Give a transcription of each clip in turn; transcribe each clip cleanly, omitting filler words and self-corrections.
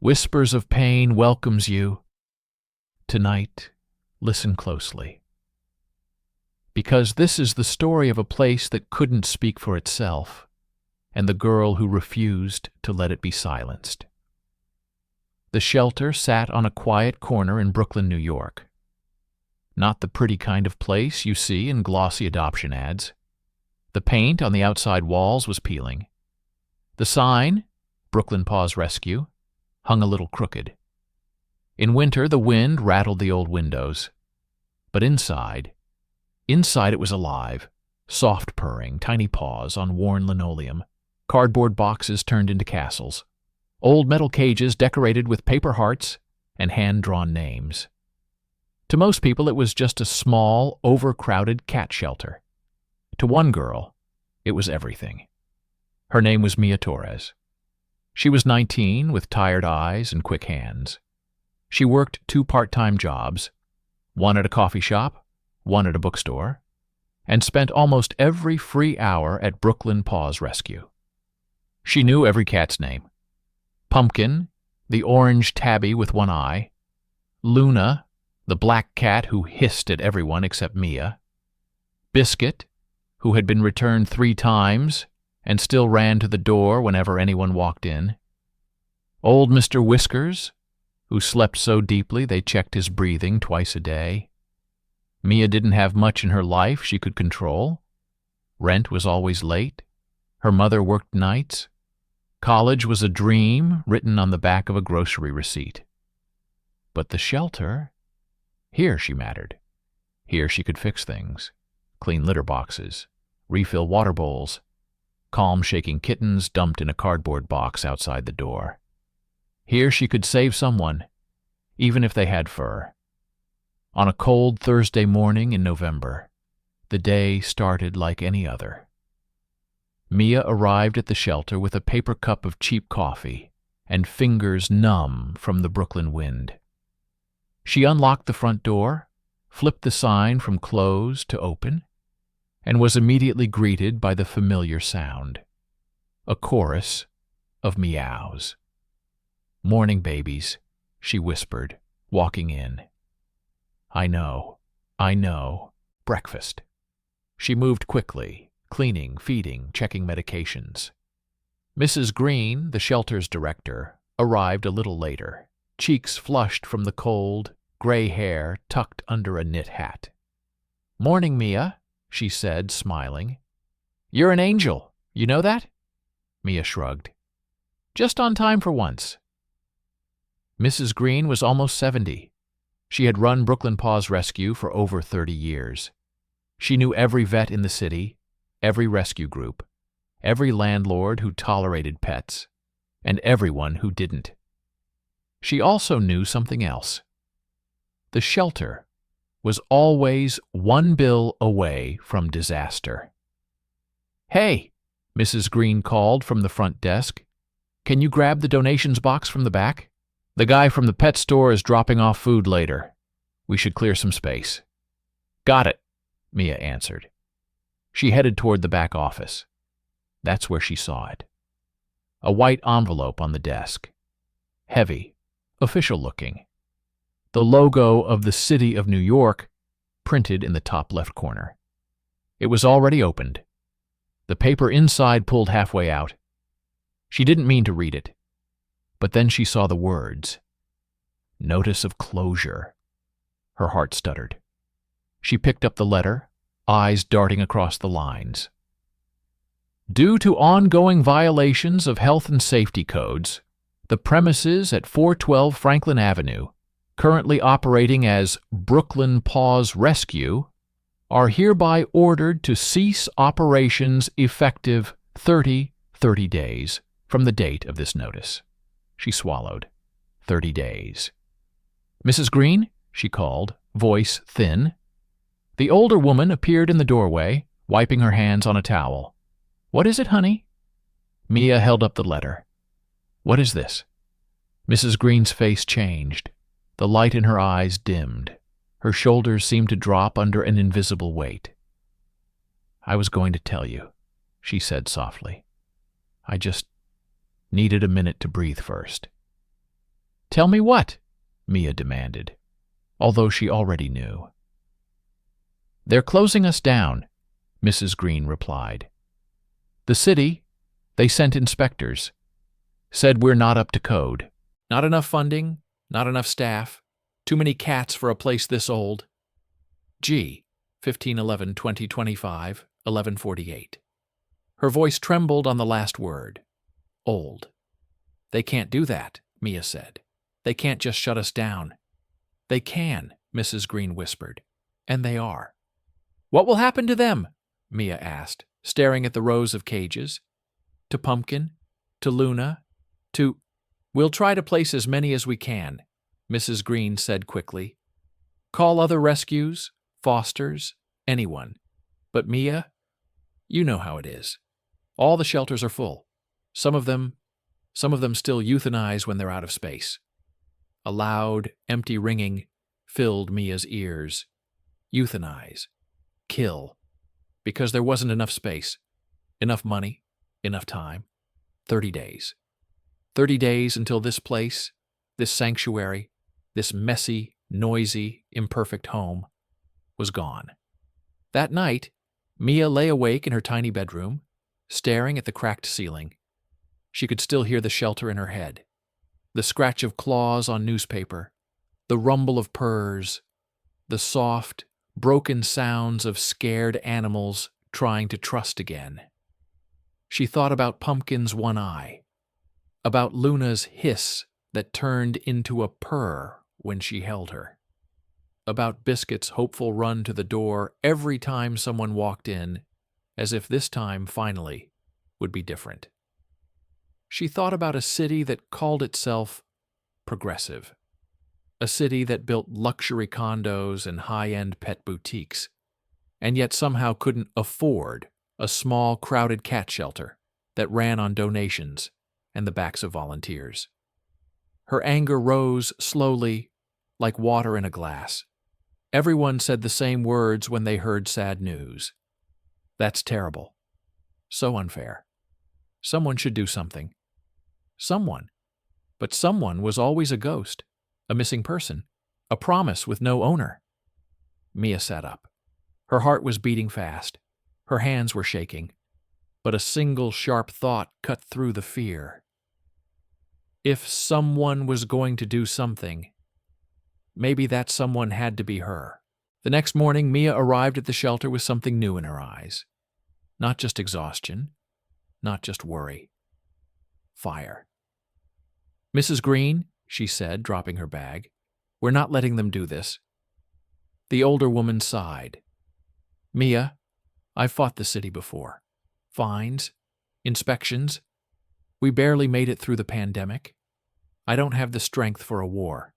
Whispers of pain welcomes you. Tonight, listen closely. Because this is the story of a place that couldn't speak for itself, and the girl who refused to let it be silenced. The shelter sat on a quiet corner in Brooklyn, New York. Not the pretty kind of place you see in glossy adoption ads. The paint on the outside walls was peeling. The sign, Brooklyn Paws Rescue, hung a little crooked. In winter, the wind rattled the old windows. But inside it was alive, soft purring, tiny paws on worn linoleum, cardboard boxes turned into castles, old metal cages decorated with paper hearts and hand-drawn names. To most people, it was just a small, overcrowded cat shelter. To one girl, it was everything. Her name was Mia Torres. She was 19, with tired eyes and quick hands. She worked 2 part-time jobs, one at a coffee shop, one at a bookstore, and spent almost every free hour at Brooklyn Paws Rescue. She knew every cat's name. Pumpkin, the orange tabby with one eye, Luna, the black cat who hissed at everyone except Mia, Biscuit, who had been returned 3 times and still ran to the door whenever anyone walked in, old Mr. Whiskers, who slept so deeply they checked his breathing twice a day. Mia didn't have much in her life she could control. Rent was always late. Her mother worked nights. College was a dream written on the back of a grocery receipt. But the shelter, here she mattered. Here she could fix things, clean litter boxes, refill water bowls, calm shaking kittens dumped in a cardboard box outside the door. Here she could save someone, even if they had fur. On a cold Thursday morning in November, the day started like any other. Mia arrived at the shelter with a paper cup of cheap coffee and fingers numb from the Brooklyn wind. She unlocked the front door, flipped the sign from closed to open, and was immediately greeted by the familiar sound, a chorus of meows. "Morning, babies," she whispered, walking in. I know. Breakfast." She moved quickly, cleaning, feeding, checking medications. Mrs. Green, the shelter's director, arrived a little later, cheeks flushed from the cold, gray hair tucked under a knit hat. "Morning, Mia," she said, smiling. "You're an angel, you know that?" Mia shrugged. "Just on time for once." Mrs. Green was almost 70. She had run Brooklyn Paws Rescue for over 30 years. She knew every vet in the city, every rescue group, every landlord who tolerated pets, and everyone who didn't. She also knew something else. The shelter was always one bill away from disaster. "Hey," Mrs. Green called from the front desk. "Can you grab the donations box from the back? The guy from the pet store is dropping off food later. We should clear some space." "Got it," Mia answered. She headed toward the back office. That's where she saw it. A white envelope on the desk. Heavy, official-looking. The logo of the City of New York printed in the top left corner. It was already opened. The paper inside pulled halfway out. She didn't mean to read it. But then she saw the words. Notice of closure. Her heart stuttered. She picked up the letter, eyes darting across the lines. Due to ongoing violations of health and safety codes, the premises at 412 Franklin Avenue, currently operating as Brooklyn Paws Rescue, are hereby ordered to cease operations effective 30 days from the date of this notice. She swallowed. 30 days. "Mrs. Green?" she called, voice thin. The older woman appeared in the doorway, wiping her hands on a towel. "What is it, honey?" Mia held up the letter. "What is this?" Mrs. Green's face changed. The light in her eyes dimmed. Her shoulders seemed to drop under an invisible weight. "I was going to tell you," she said softly. "I just needed a minute to breathe first." Tell me what? Mia demanded, although she already knew. They're closing us down, Mrs. Green replied. The city, they sent inspectors, said we're not up to code. Not enough funding, not enough staff, too many cats for a place this old. G, 15/11/2025, 11:48. Her voice trembled on the last word. Old. They can't do that, Mia said. They can't just shut us down. They can, Mrs. Green whispered. And they are. What will happen to them? Mia asked, staring at the rows of cages. To Pumpkin? To Luna? To... We'll try to place as many as we can, Mrs. Green said quickly. Call other rescues, fosters, anyone. But Mia, you know how it is. All the shelters are full. Some of them still euthanize when they're out of space. A loud, empty ringing filled Mia's ears. Euthanize. Kill. Because there wasn't enough space, enough money, enough time. 30 days. 30 days until this place, this sanctuary, this messy, noisy, imperfect home was gone. That night, Mia lay awake in her tiny bedroom, staring at the cracked ceiling. She could still hear the shelter in her head, the scratch of claws on newspaper, the rumble of purrs, the soft, broken sounds of scared animals trying to trust again. She thought about Pumpkin's one eye, about Luna's hiss that turned into a purr when she held her, about Biscuit's hopeful run to the door every time someone walked in, as if this time, finally, would be different. She thought about a city that called itself progressive, a city that built luxury condos and high-end pet boutiques, and yet somehow couldn't afford a small, crowded cat shelter that ran on donations and the backs of volunteers. Her anger rose slowly, like water in a glass. Everyone said the same words when they heard sad news. That's terrible. So unfair. Someone should do something. Someone. But someone was always a ghost, a missing person, a promise with no owner. Mia sat up. Her heart was beating fast. Her hands were shaking. But a single sharp thought cut through the fear. If someone was going to do something, maybe that someone had to be her. The next morning, Mia arrived at the shelter with something new in her eyes. Not just exhaustion, not just worry. Fire. Mrs. Green, she said, dropping her bag, we're not letting them do this. The older woman sighed. Mia, I've fought the city before. Fines, inspections. We barely made it through the pandemic. I don't have the strength for a war.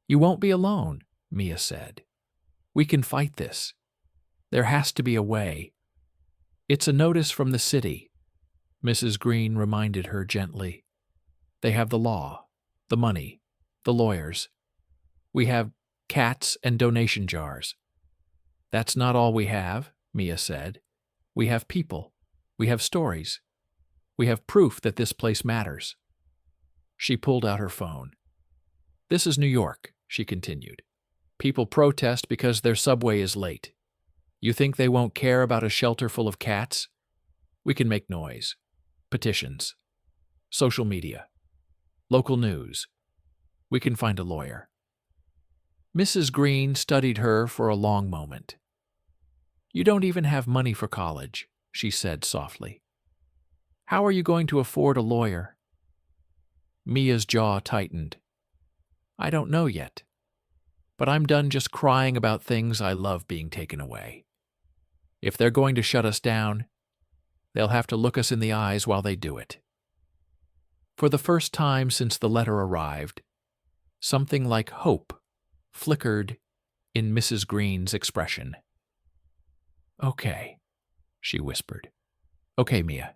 You won't be alone, Mia said. We can fight this. There has to be a way. It's a notice from the city, Mrs. Green reminded her gently. They have the law, the money, the lawyers. We have cats and donation jars. That's not all we have, Mia said. We have people. We have stories. We have proof that this place matters. She pulled out her phone. This is New York, she continued. People protest because their subway is late. You think they won't care about a shelter full of cats? We can make noise. Petitions. Social media. Local news. We can find a lawyer. Mrs. Green studied her for a long moment. You don't even have money for college, she said softly. How are you going to afford a lawyer? Mia's jaw tightened. I don't know yet. But I'm done just crying about things I love being taken away. If they're going to shut us down, they'll have to look us in the eyes while they do it. For the first time since the letter arrived, something like hope flickered in Mrs. Green's expression. Okay, she whispered. Okay, Mia.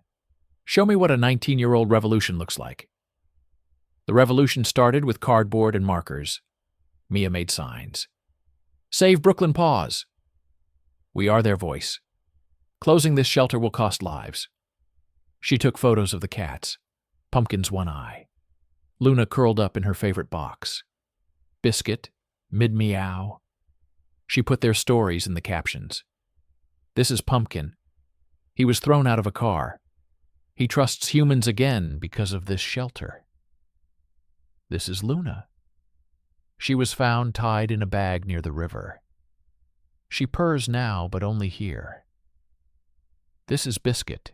Show me what a 19-year-old revolution looks like. The revolution started with cardboard and markers. Mia made signs. Save Brooklyn Paws. We are their voice. Closing this shelter will cost lives. She took photos of the cats. Pumpkin's one eye. Luna curled up in her favorite box. Biscuit, mid-meow. She put their stories in the captions. This is Pumpkin. He was thrown out of a car. He trusts humans again because of this shelter. This is Luna. She was found tied in a bag near the river. She purrs now, but only here. This is Biscuit.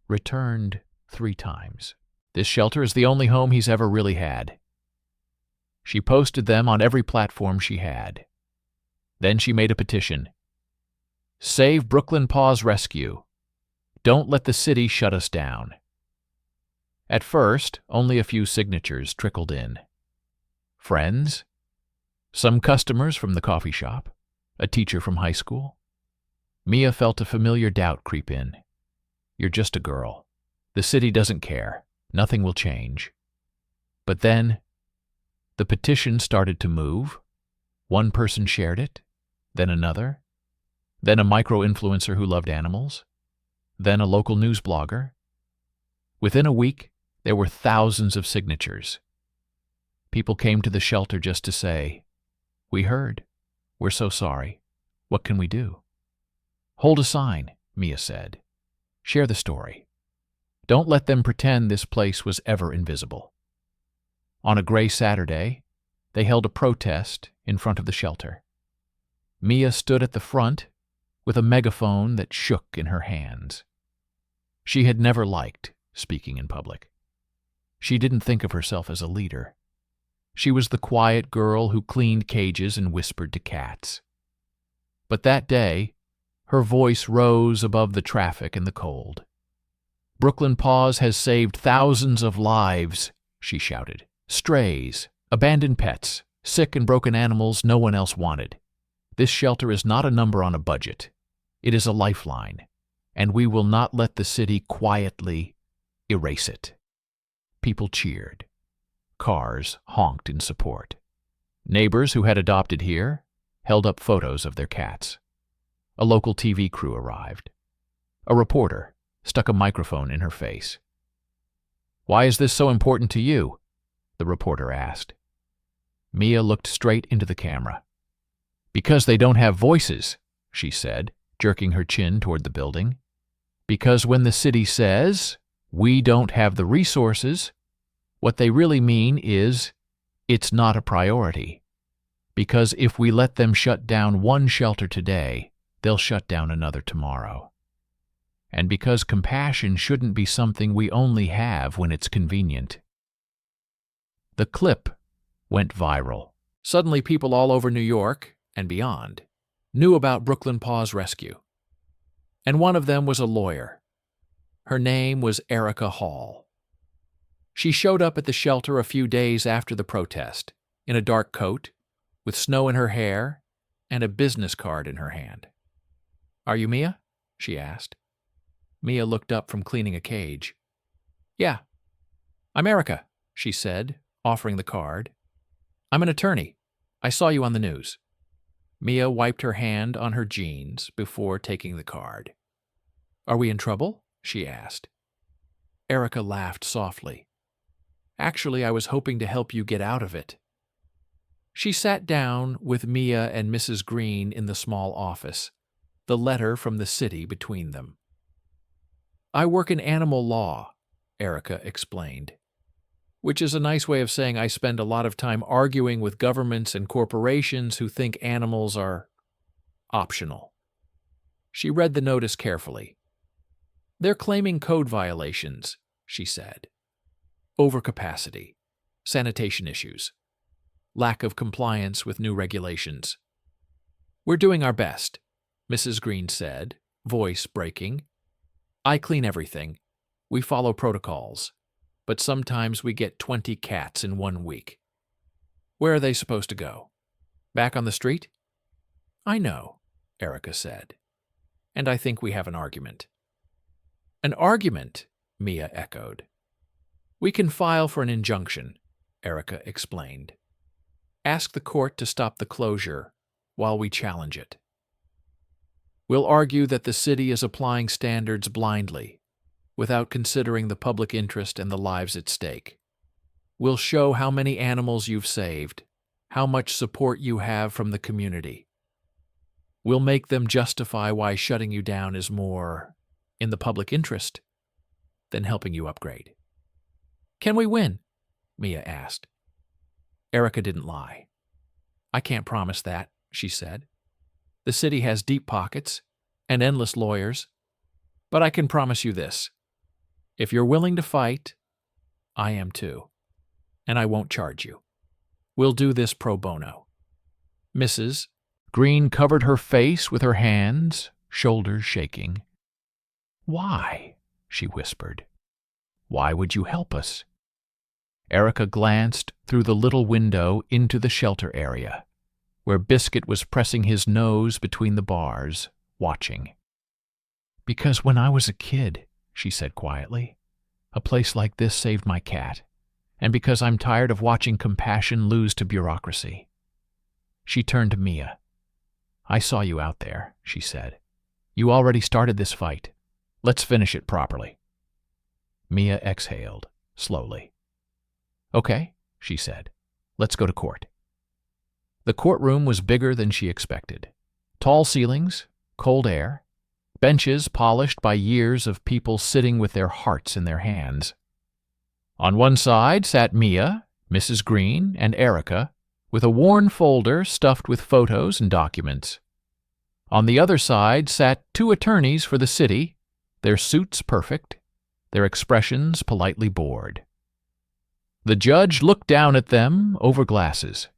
Returned 3 times. This shelter is the only home he's ever really had. She posted them on every platform she had. Then she made a petition. Save Brooklyn Paws Rescue. Don't let the city shut us down. At first, only a few signatures trickled in. Friends, some customers from the coffee shop, a teacher from high school. Mia felt a familiar doubt creep in. You're just a girl. The city doesn't care. Nothing will change. But then, the petition started to move. One person shared it, then another, then a micro-influencer who loved animals, then a local news blogger. Within a week, there were thousands of signatures. People came to the shelter just to say, "We heard. We're so sorry. What can we do?" "Hold a sign," Mia said. "Share the story. Don't let them pretend this place was ever invisible." On a gray Saturday, they held a protest in front of the shelter. Mia stood at the front with a megaphone that shook in her hands. She had never liked speaking in public. She didn't think of herself as a leader. She was the quiet girl who cleaned cages and whispered to cats. But that day, her voice rose above the traffic and the cold. Brooklyn Paws has saved thousands of lives, she shouted. Strays, abandoned pets, sick and broken animals no one else wanted. This shelter is not a number on a budget. It is a lifeline, and we will not let the city quietly erase it. People cheered. Cars honked in support. Neighbors who had adopted here held up photos of their cats. A local TV crew arrived. A reporter stuck a microphone in her face. "Why is this so important to you?" the reporter asked. Mia looked straight into the camera. "Because they don't have voices," she said, jerking her chin toward the building. "Because when the city says, we don't have the resources, what they really mean is, it's not a priority. Because if we let them shut down one shelter today, they'll shut down another tomorrow. And because compassion shouldn't be something we only have when it's convenient." The clip went viral. Suddenly people all over New York, and beyond, knew about Brooklyn Paws Rescue. And one of them was a lawyer. Her name was Erica Hall. She showed up at the shelter a few days after the protest, in a dark coat, with snow in her hair, and a business card in her hand. "Are you Mia?" she asked. Mia looked up from cleaning a cage. "Yeah, I'm Erica," she said, offering the card. "I'm an attorney. I saw you on the news." Mia wiped her hand on her jeans before taking the card. "Are we in trouble?" she asked. Erica laughed softly. "Actually, I was hoping to help you get out of it." She sat down with Mia and Mrs. Green in the small office, the letter from the city between them. "I work in animal law," Erica explained, which is a nice way of saying I spend a lot of time arguing with governments and corporations who think animals are optional. She read the notice carefully. "They're claiming code violations," she said. "Overcapacity, sanitation issues, lack of compliance with new regulations." "We're doing our best," Mrs. Green said, voice breaking. "I clean everything. We follow protocols. But sometimes we get 20 cats in 1 week. Where are they supposed to go? Back on the street?" "I know," Erica said. "And I think we have an argument." "An argument?" Mia echoed. "We can file for an injunction," Erica explained. "Ask the court to stop the closure while we challenge it. We'll argue that the city is applying standards blindly, without considering the public interest and the lives at stake. We'll show how many animals you've saved, how much support you have from the community. We'll make them justify why shutting you down is more in the public interest than helping you upgrade. Can we win? Mia asked. Erica didn't lie. I can't promise that, she said. The city has deep pockets and endless lawyers, but I can promise you this. If you're willing to fight, I am too, and I won't charge you. We'll do this pro bono. Mrs. Green covered her face with her hands, shoulders shaking. Why? She whispered. Why would you help us? Erica glanced through the little window into the shelter area, where Biscuit was pressing his nose between the bars, watching. Because when I was a kid, she said quietly, a place like this saved my cat, and because I'm tired of watching compassion lose to bureaucracy. She turned to Mia. I saw you out there, she said. You already started this fight. Let's finish it properly. Mia exhaled, slowly. Okay, she said. Let's go to court. The courtroom was bigger than she expected. Tall ceilings, cold air, benches polished by years of people sitting with their hearts in their hands. On one side sat Mia, Mrs. Green, and Erica, with a worn folder stuffed with photos and documents. On the other side sat two attorneys for the city, their suits perfect, their expressions politely bored. The judge looked down at them over glasses.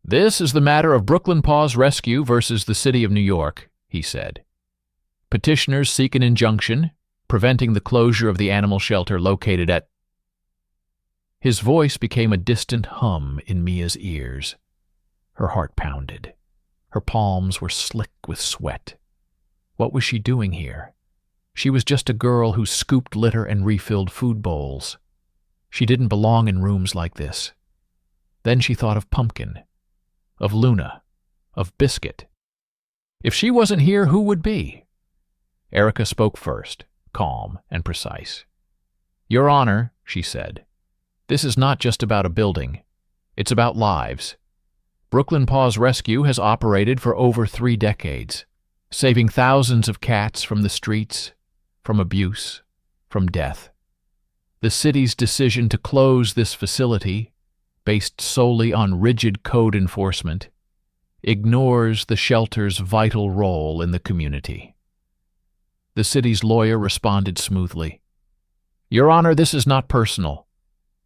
This is the matter of Brooklyn Paws Rescue versus the City of New York, he said. Petitioners seek an injunction preventing the closure of the animal shelter located at... His voice became a distant hum in Mia's ears. Her heart pounded. Her palms were slick with sweat. What was she doing here? She was just a girl who scooped litter and refilled food bowls. She didn't belong in rooms like this. Then she thought of Pumpkin, of Luna, of Biscuit. If she wasn't here, who would be? Erica spoke first, calm and precise. Your Honor, she said, this is not just about a building. It's about lives. Brooklyn Paws Rescue has operated for over 3 decades, saving thousands of cats from the streets, from abuse, from death. The city's decision to close this facility, based solely on rigid code enforcement, ignores the shelter's vital role in the community. The city's lawyer responded smoothly. Your Honor, this is not personal.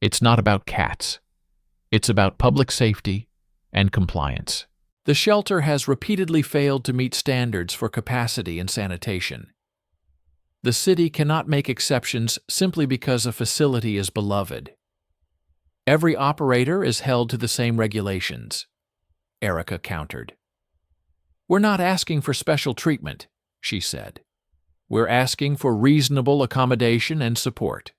It's not about cats. It's about public safety and compliance. The shelter has repeatedly failed to meet standards for capacity and sanitation. The city cannot make exceptions simply because a facility is beloved. Every operator is held to the same regulations, Erica countered. We're not asking for special treatment, she said. We're asking for reasonable accommodation and support.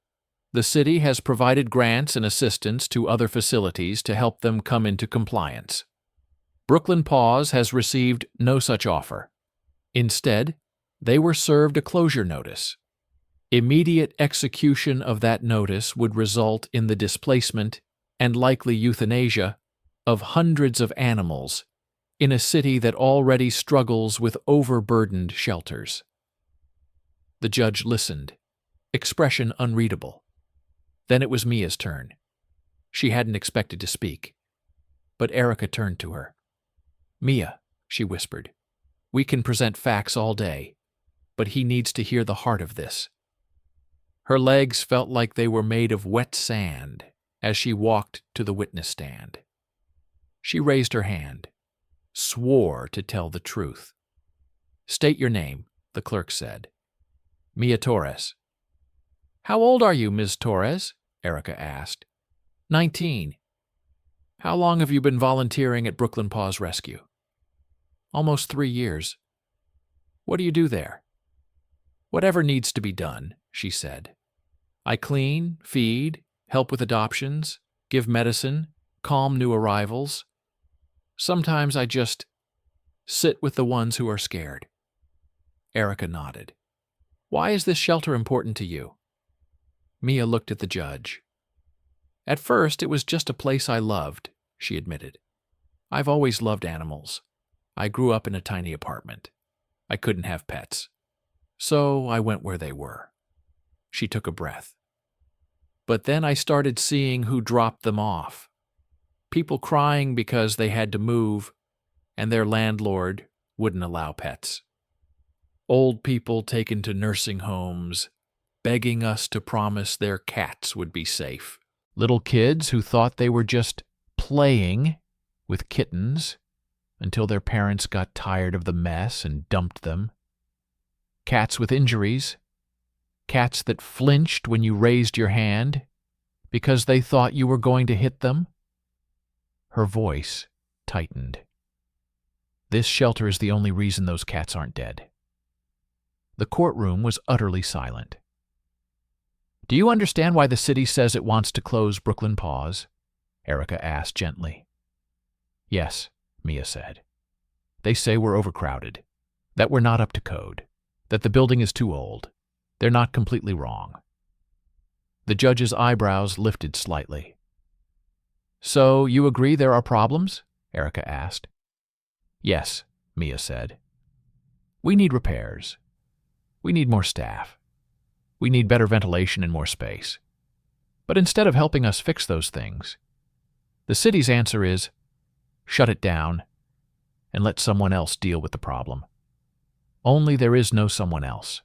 The city has provided grants and assistance to other facilities to help them come into compliance. Brooklyn Paws has received no such offer. Instead, they were served a closure notice. Immediate execution of that notice would result in the displacement and likely euthanasia of hundreds of animals in a city that already struggles with overburdened shelters. The judge listened, expression unreadable. Then it was Mia's turn. She hadn't expected to speak, but Erica turned to her. Mia, she whispered, we can present facts all day, but he needs to hear the heart of this. Her legs felt like they were made of wet sand as she walked to the witness stand. She raised her hand, swore to tell the truth. State your name, the clerk said. Mia Torres. How old are you, Ms. Torres? Erica asked. 19. How long have you been volunteering at Brooklyn Paws Rescue? Almost 3 years. What do you do there? Whatever needs to be done, she said. I clean, feed, help with adoptions, give medicine, calm new arrivals. Sometimes I just sit with the ones who are scared. Erica nodded. Why is this shelter important to you? Mia looked at the judge. At first, it was just a place I loved, she admitted. I've always loved animals. I grew up in a tiny apartment. I couldn't have pets. So I went where they were. She took a breath. But then I started seeing who dropped them off. People crying because they had to move, and their landlord wouldn't allow pets. Old people taken to nursing homes, begging us to promise their cats would be safe. Little kids who thought they were just playing with kittens until their parents got tired of the mess and dumped them. Cats with injuries. Cats that flinched when you raised your hand because they thought you were going to hit them. Her voice tightened. This shelter is the only reason those cats aren't dead. The courtroom was utterly silent. Do you understand why the city says it wants to close Brooklyn Paws? Erica asked gently. Yes, Mia said. They say we're overcrowded, that we're not up to code, that the building is too old. They're not completely wrong. The judge's eyebrows lifted slightly. So you agree there are problems? Erica asked. Yes, Mia said. We need repairs. We need more staff. We need better ventilation and more space. But instead of helping us fix those things, the city's answer is, shut it down and let someone else deal with the problem. Only there is no someone else.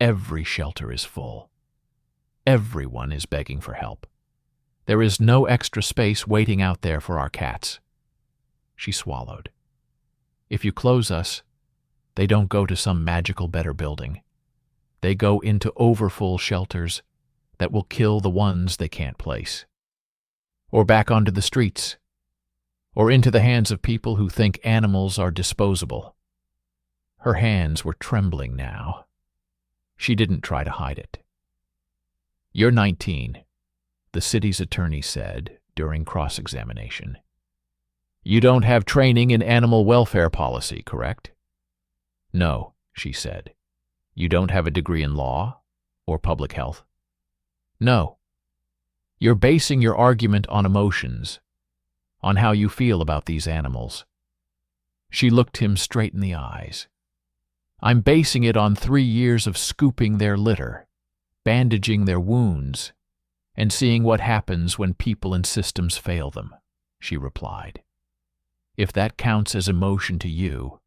Every shelter is full. Everyone is begging for help. There is no extra space waiting out there for our cats. She swallowed. If you close us, they don't go to some magical better building. They go into overfull shelters that will kill the ones they can't place. Or back onto the streets. Or into the hands of people who think animals are disposable. Her hands were trembling now. She didn't try to hide it. You're 19, the city's attorney said during cross-examination. You don't have training in animal welfare policy, correct? No, she said. You don't have a degree in law or public health? No. You're basing your argument on emotions, on how you feel about these animals. She looked him straight in the eyes. I'm basing it on 3 years of scooping their litter, bandaging their wounds, and seeing what happens when people and systems fail them, she replied. If that counts as emotion to you,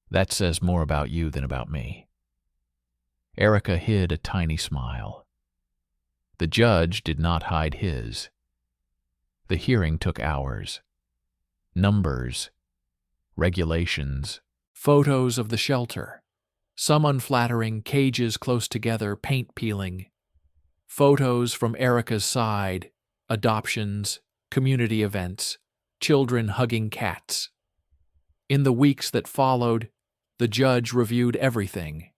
that says more about you than about me. Erica hid a tiny smile. The judge did not hide his. The hearing took hours. Numbers, regulations, photos of the shelter, some unflattering, cages close together, paint peeling, photos from Erica's side, adoptions, community events, children hugging cats. In the weeks that followed, the judge reviewed everything.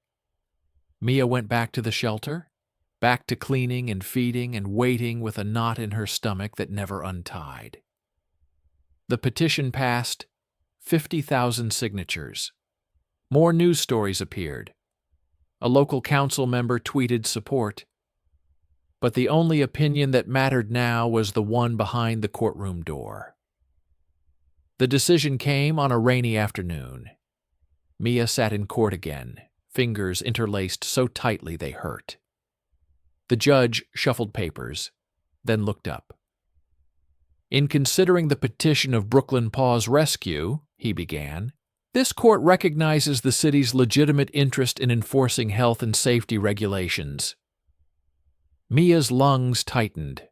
Mia went back to the shelter, back to cleaning and feeding and waiting with a knot in her stomach that never untied. The petition passed, 50,000 signatures. More news stories appeared. A local council member tweeted support. But the only opinion that mattered now was the one behind the courtroom door. The decision came on a rainy afternoon. Mia sat in court again, fingers interlaced so tightly they hurt. The judge shuffled papers, then looked up. In considering the petition of Brooklyn Paws Rescue, he began, this court recognizes the city's legitimate interest in enforcing health and safety regulations. Mia's lungs tightened.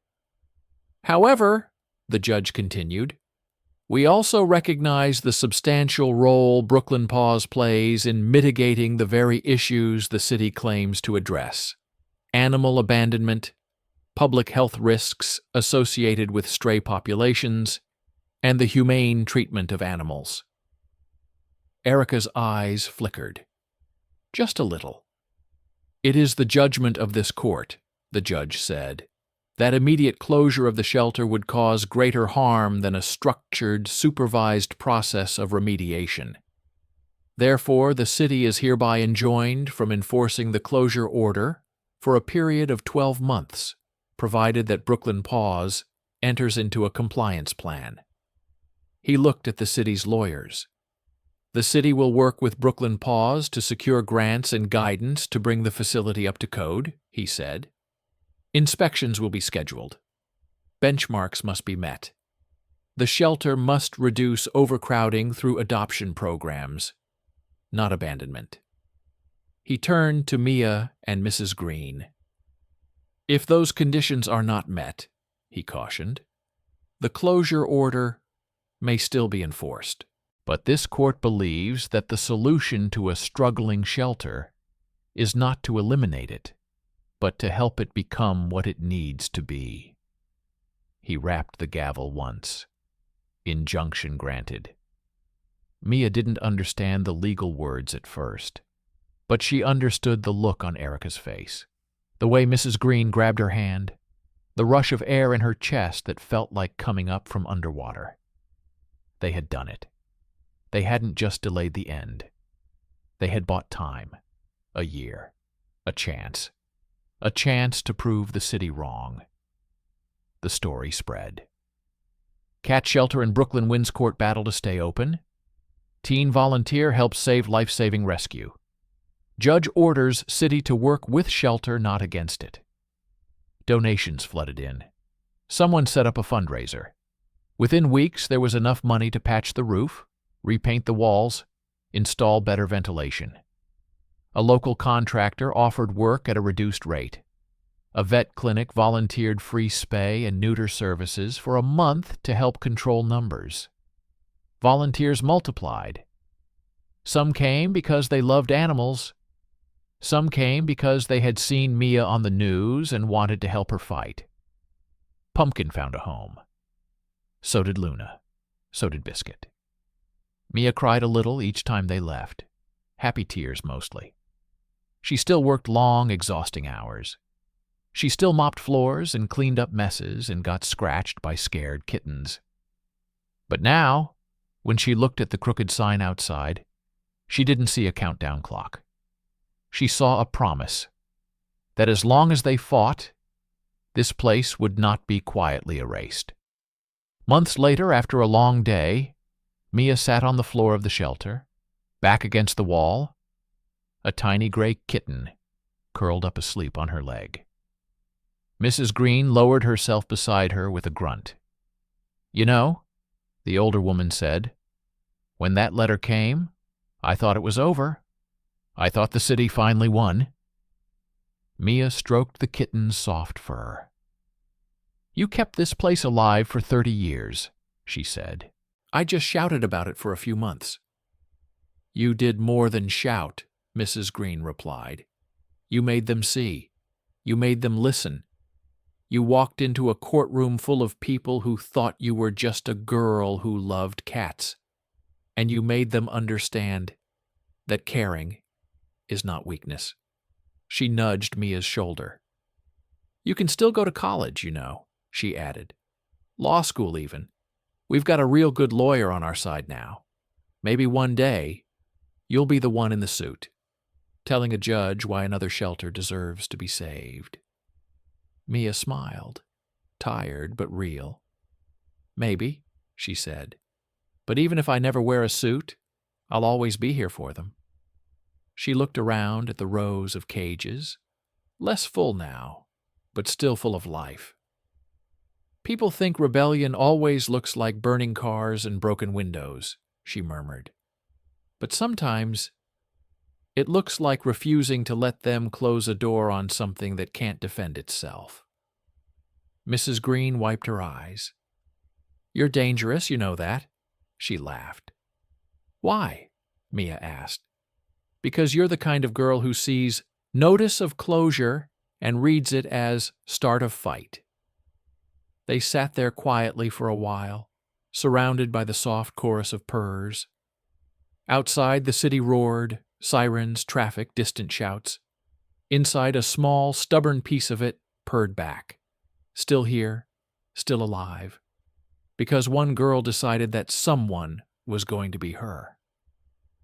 However, the judge continued, we also recognize the substantial role Brooklyn Paws plays in mitigating the very issues the city claims to address: animal abandonment, public health risks associated with stray populations, and the humane treatment of animals. Erica's eyes flickered. Just a little. It is the judgment of this court, the judge said, that immediate closure of the shelter would cause greater harm than a structured, supervised process of remediation. Therefore, the city is hereby enjoined from enforcing the closure order for a period of 12 months, provided that Brooklyn Paws enters into a compliance plan. He looked at the city's lawyers. The city will work with Brooklyn Paws to secure grants and guidance to bring the facility up to code, he said. Inspections will be scheduled. Benchmarks must be met. The shelter must reduce overcrowding through adoption programs, not abandonment. He turned to Mia and Mrs. Green. If those conditions are not met, he cautioned, the closure order may still be enforced. But this court believes that the solution to a struggling shelter is not to eliminate it, but to help it become what it needs to be. He rapped the gavel once. Injunction granted. Mia didn't understand the legal words at first, but she understood the look on Erica's face, the way Mrs. Green grabbed her hand, the rush of air in her chest that felt like coming up from underwater. They had done it. They hadn't just delayed the end. They had bought time, a year, a chance to prove the city wrong. The story spread. Cat shelter in Brooklyn wins court battle to stay open. Teen volunteer helps save life-saving rescue. Judge orders city to work with shelter, not against it. Donations flooded in. Someone set up a fundraiser. Within weeks, there was enough money to patch the roof, repaint the walls, install better ventilation. A local contractor offered work at a reduced rate. A vet clinic volunteered free spay and neuter services for a month to help control numbers. Volunteers multiplied. Some came because they loved animals. Some came because they had seen Mia on the news and wanted to help her fight. Pumpkin found a home. So did Luna. So did Biscuit. Mia cried a little each time they left. Happy tears mostly. She still worked long, exhausting hours. She still mopped floors and cleaned up messes and got scratched by scared kittens. But now, when she looked at the crooked sign outside, she didn't see a countdown clock. She saw a promise that as long as they fought, this place would not be quietly erased. Months later, after a long day, Mia sat on the floor of the shelter, back against the wall, a tiny gray kitten curled up asleep on her leg. Mrs. Green lowered herself beside her with a grunt. "You know," the older woman said, "when that letter came, I thought it was over. I thought the city finally won." Mia stroked the kitten's soft fur. "You kept this place alive for 30 years, she said. "I just shouted about it for a few months." "You did more than shout," Mrs. Green replied. "You made them see. You made them listen. You walked into a courtroom full of people who thought you were just a girl who loved cats, and you made them understand that caring is not weakness." She nudged Mia's shoulder. "You can still go to college, you know," she added. "Law school, even. We've got a real good lawyer on our side now. Maybe one day you'll be the one in the suit, telling a judge why another shelter deserves to be saved." Mia smiled, tired but real. "Maybe," she said. "But even if I never wear a suit, I'll always be here for them." She looked around at the rows of cages, less full now, but still full of life. "People think rebellion always looks like burning cars and broken windows," she murmured. "But sometimes it looks like refusing to let them close a door on something that can't defend itself." Mrs. Green wiped her eyes. "You're dangerous, you know that." She laughed. "Why?" Mia asked. "Because you're the kind of girl who sees notice of closure and reads it as start of fight." They sat there quietly for a while, surrounded by the soft chorus of purrs. Outside, the city roared, sirens, traffic, distant shouts. Inside, a small, stubborn piece of it purred back. Still here, still alive. Because one girl decided that someone was going to be her.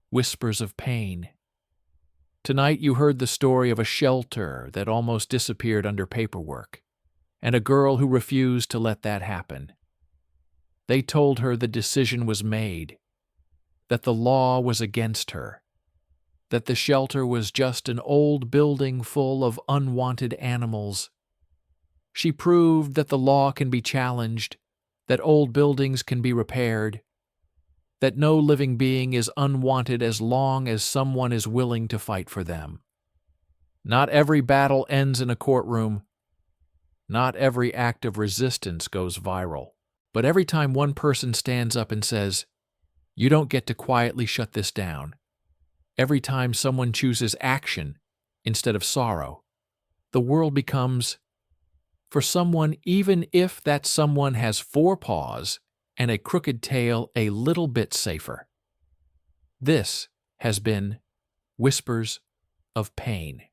Whispers of pain. Tonight you heard the story of a shelter that almost disappeared under paperwork. and a girl who refused to let that happen. They told her the decision was made, that the law was against her, that the shelter was just an old building full of unwanted animals. She proved that the law can be challenged, that old buildings can be repaired, that no living being is unwanted as long as someone is willing to fight for them. Not every battle ends in a courtroom. Not every act of resistance goes viral. But every time one person stands up and says, "You don't get to quietly shut this down," every time someone chooses action instead of sorrow, the world becomes, for someone, even if that someone has 4 paws and a crooked tail, a little bit safer. This has been Whispers of Pain.